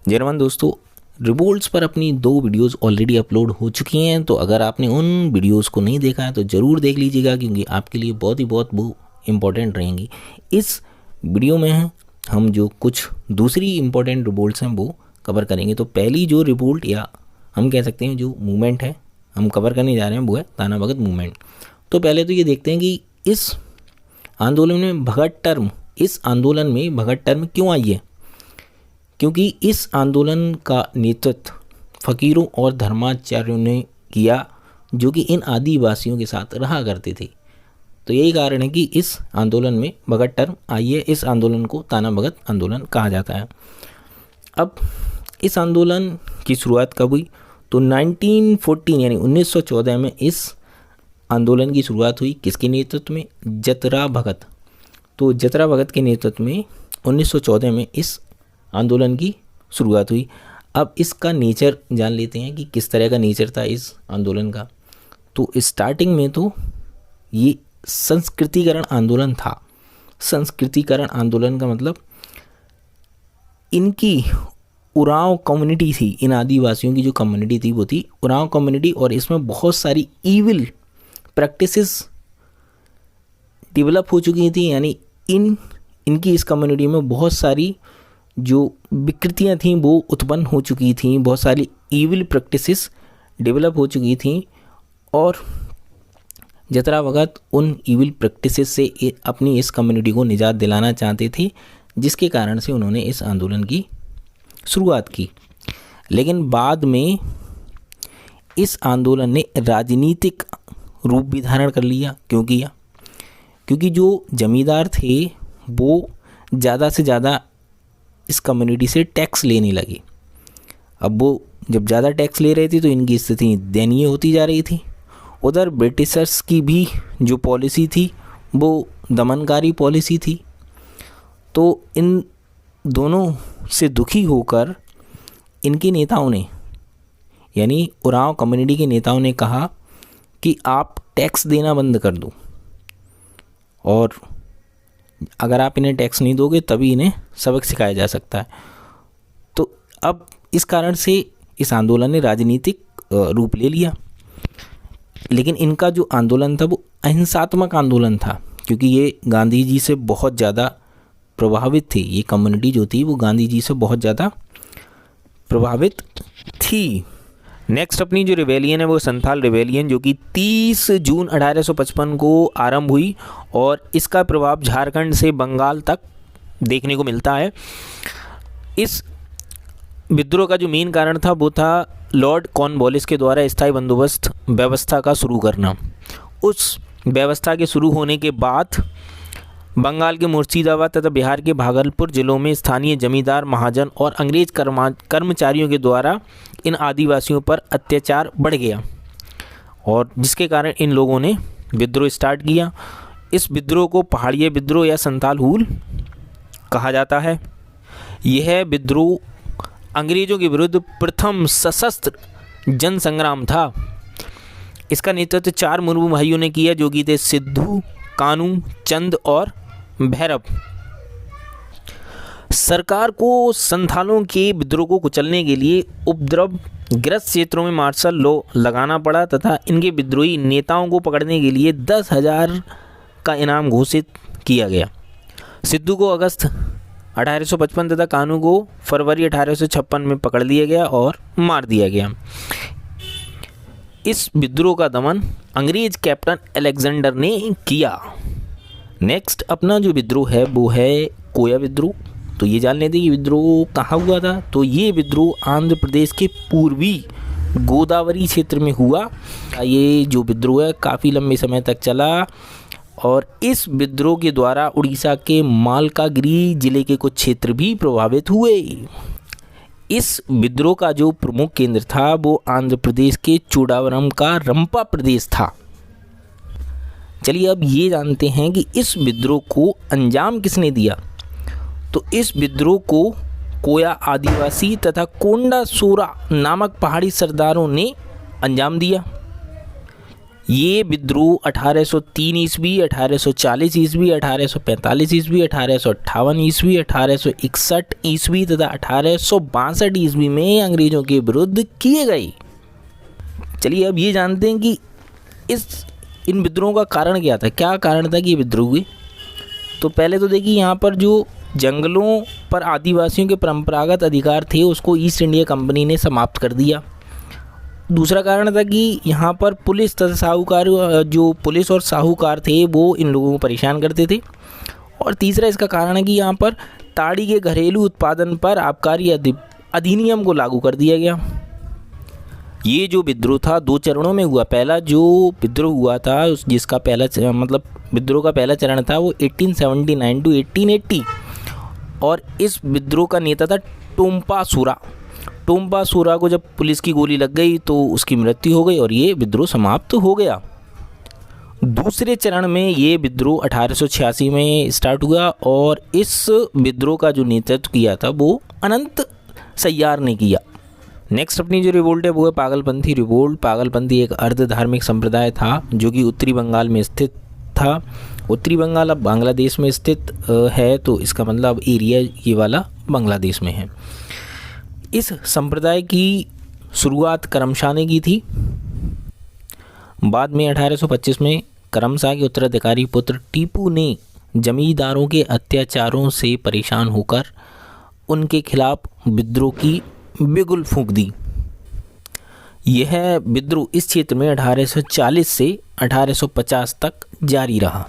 German दोस्तों, revolts पर अपनी 2 वीडियोस ऑलरेडी अपलोड हो चुकी हैं, तो अगर आपने उन वीडियोस को नहीं देखा है तो ज़रूर देख लीजिएगा, क्योंकि आपके लिए बहुत वो इम्पोर्टेंट रहेंगी। इस वीडियो में हम जो कुछ दूसरी इम्पोर्टेंट रिवोल्ट्स हैं वो कवर करेंगे। तो पहली जो रिवोल्ट या हम कह सकते हैं जो मूवमेंट है हम कवर करने जा रहे हैं वो है ताना भगत मूवमेंट। तो पहले तो ये देखते हैं कि इस आंदोलन में भगत टर्म क्यों आई है। क्योंकि इस आंदोलन का नेतृत्व फ़कीरों और धर्माचार्यों ने किया, जो कि इन आदिवासियों के साथ रहा करते थे। तो यही कारण है कि इस आंदोलन में भगत टर्म आई है। इस आंदोलन को ताना भगत आंदोलन कहा जाता है। अब इस आंदोलन की शुरुआत कब हुई? तो 1914 यानी 1914 में इस आंदोलन की शुरुआत हुई। किसके नेतृत्व में? जतरा भगत। तो जतरा भगत के नेतृत्व में 1914 में इस आंदोलन की शुरुआत हुई। अब इसका नेचर जान लेते हैं कि किस तरह का नेचर था इस आंदोलन का। तो स्टार्टिंग में तो ये संस्कृतिकरण आंदोलन था। संस्कृतिकरण आंदोलन का मतलब इनकी उरांव कम्युनिटी थी, इन आदिवासियों की जो कम्युनिटी थी वो थी उरांव कम्युनिटी, और इसमें बहुत सारी ईविल प्रैक्टिसेस डेवलप हो चुकी थी। यानी इनकी इस कम्युनिटी में बहुत सारी जो विकृतियाँ थीं वो उत्पन्न हो चुकी थीं, बहुत सारी ईविल प्रैक्टिसेस डेवलप हो चुकी थीं, और जतरा भगत उन ईविल प्रैक्टिसेस से अपनी इस कम्युनिटी को निजात दिलाना चाहते थे, जिसके कारण से उन्होंने इस आंदोलन की शुरुआत की। लेकिन बाद में इस आंदोलन ने राजनीतिक रूप भी धारण कर लिया। क्यों किया? क्योंकि जो जमींदार थे वो ज़्यादा से ज़्यादा इस कम्युनिटी से टैक्स लेने लगे। अब वो जब ज़्यादा टैक्स ले रहे थे तो इनकी स्थिति दयनीय होती जा रही थी। उधर ब्रिटिशर्स की भी जो पॉलिसी थी वो दमनकारी पॉलिसी थी। तो इन दोनों से दुखी होकर इनके नेताओं ने, यानी उरांव कम्युनिटी के नेताओं ने कहा कि आप टैक्स देना बंद कर दो, और अगर आप इन्हें टैक्स नहीं दोगे तभी इन्हें सबक सिखाया जा सकता है। तो अब इस कारण से इस आंदोलन ने राजनीतिक रूप ले लिया। लेकिन इनका जो आंदोलन था वो अहिंसात्मक आंदोलन था, क्योंकि ये गांधी जी से बहुत ज़्यादा प्रभावित थी। ये कम्युनिटी जो थी वो गांधी जी से बहुत ज़्यादा प्रभावित थी। नेक्स्ट अपनी जो रिवेलियन है वो संथाल रिवेलियन, जो कि 30 जून 1855 को आरंभ हुई, और इसका प्रभाव झारखंड से बंगाल तक देखने को मिलता है। इस विद्रोह का जो मेन कारण था वो था लॉर्ड कॉर्नवालिस के द्वारा स्थायी बंदोबस्त व्यवस्था का शुरू करना। उस व्यवस्था के शुरू होने के बाद बंगाल के मुर्शिदाबाद तथा बिहार के भागलपुर जिलों में स्थानीय जमींदार, महाजन और अंग्रेज कर्मचारियों के द्वारा इन आदिवासियों पर अत्याचार बढ़ गया, और जिसके कारण इन लोगों ने विद्रोह स्टार्ट किया। इस विद्रोह को पहाड़िया विद्रोह या संथाल हूल कहा जाता है। यह विद्रोह अंग्रेजों के विरुद्ध प्रथम सशस्त्र जन संग्राम था। इसका नेतृत्व 4 मुर्मू भाइयों ने किया, जो कि थे सिद्धू, कानू, चंद और भैरव। सरकार को संथालों के विद्रोह को कुचलने के लिए उपद्रवग्रस्त क्षेत्रों में मार्शल लॉ लगाना पड़ा, तथा इनके विद्रोही नेताओं को पकड़ने के लिए 10,000 का इनाम घोषित किया गया। सिद्धू को अगस्त 1855 तथा कानू को फरवरी 1856 में पकड़ लिया गया और मार दिया गया। इस विद्रोह का दमन अंग्रेज कैप्टन अलेक्जेंडर ने किया। नेक्स्ट अपना जो विद्रोह है वो है कोया विद्रोह। तो ये जान लेते हैं कि विद्रोह कहाँ हुआ था। तो ये विद्रोह आंध्र प्रदेश के पूर्वी गोदावरी क्षेत्र में हुआ। ये जो विद्रोह है काफ़ी लंबे समय तक चला, और इस विद्रोह के द्वारा उड़ीसा के मालकागिरी जिले के कुछ क्षेत्र भी प्रभावित हुए। इस विद्रोह का जो प्रमुख केंद्र था वो आंध्र प्रदेश के चोडावरम का रंपा प्रदेश था। चलिए अब ये जानते हैं कि इस विद्रोह को अंजाम किसने दिया। तो इस विद्रोह को कोया आदिवासी तथा कोंडा सोरा नामक पहाड़ी सरदारों ने अंजाम दिया। ये विद्रोह 1803 ईस्वी, 1840 ईस्वी, 1845 ईस्वी, 1858 ईस्वी, 1861 ईस्वी तथा 1862 ईस्वी में अंग्रेजों के विरुद्ध किए गए। चलिए अब ये जानते हैं कि इन विद्रोहों का कारण क्या था, क्या कारण था कि ये विद्रोह हुए। तो पहले तो देखिए यहाँ पर जो जंगलों पर आदिवासियों के परंपरागत अधिकार थे उसको ईस्ट इंडिया कंपनी ने समाप्त कर दिया। दूसरा कारण था कि यहाँ पर पुलिस तथा साहूकार, जो पुलिस और साहूकार थे वो इन लोगों को परेशान करते थे। और तीसरा इसका कारण है कि यहाँ पर ताड़ी के घरेलू उत्पादन पर आबकारी अधिनियम को लागू कर दिया गया। ये जो विद्रोह था 2 चरणों में हुआ। पहला जो विद्रोह हुआ था जिसका पहला मतलब विद्रोह का पहला चरण था वो 1879 टू 1880, और इस विद्रोह का नेता था टोम्पा सूरा। टोम्पा सूरा को जब पुलिस की गोली लग गई तो उसकी मृत्यु हो गई और ये विद्रोह समाप्त हो गया। दूसरे चरण में ये विद्रोह 1886 में स्टार्ट हुआ और इस विद्रोह का जो नेतृत्व किया था वो अनंत सैयार ने किया। नेक्स्ट अपनी जो रिवोल्ट है वो है पागलपंथी रिवोल्ट। पागलपंथी एक अर्ध धार्मिक संप्रदाय था जो कि उत्तरी बंगाल में स्थित था। उत्तरी बंगाल अब बांग्लादेश में स्थित है, तो इसका मतलब एरिया ये वाला बांग्लादेश में है। इस संप्रदाय की शुरुआत करमशाह ने की थी। बाद में 1825 में करमशाह के उत्तराधिकारी पुत्र टीपू ने जमींदारों के अत्याचारों से परेशान होकर उनके खिलाफ विद्रोह की बिगुल फूंक दी। यह विद्रोह इस क्षेत्र में 1840 से 1850 तक जारी रहा।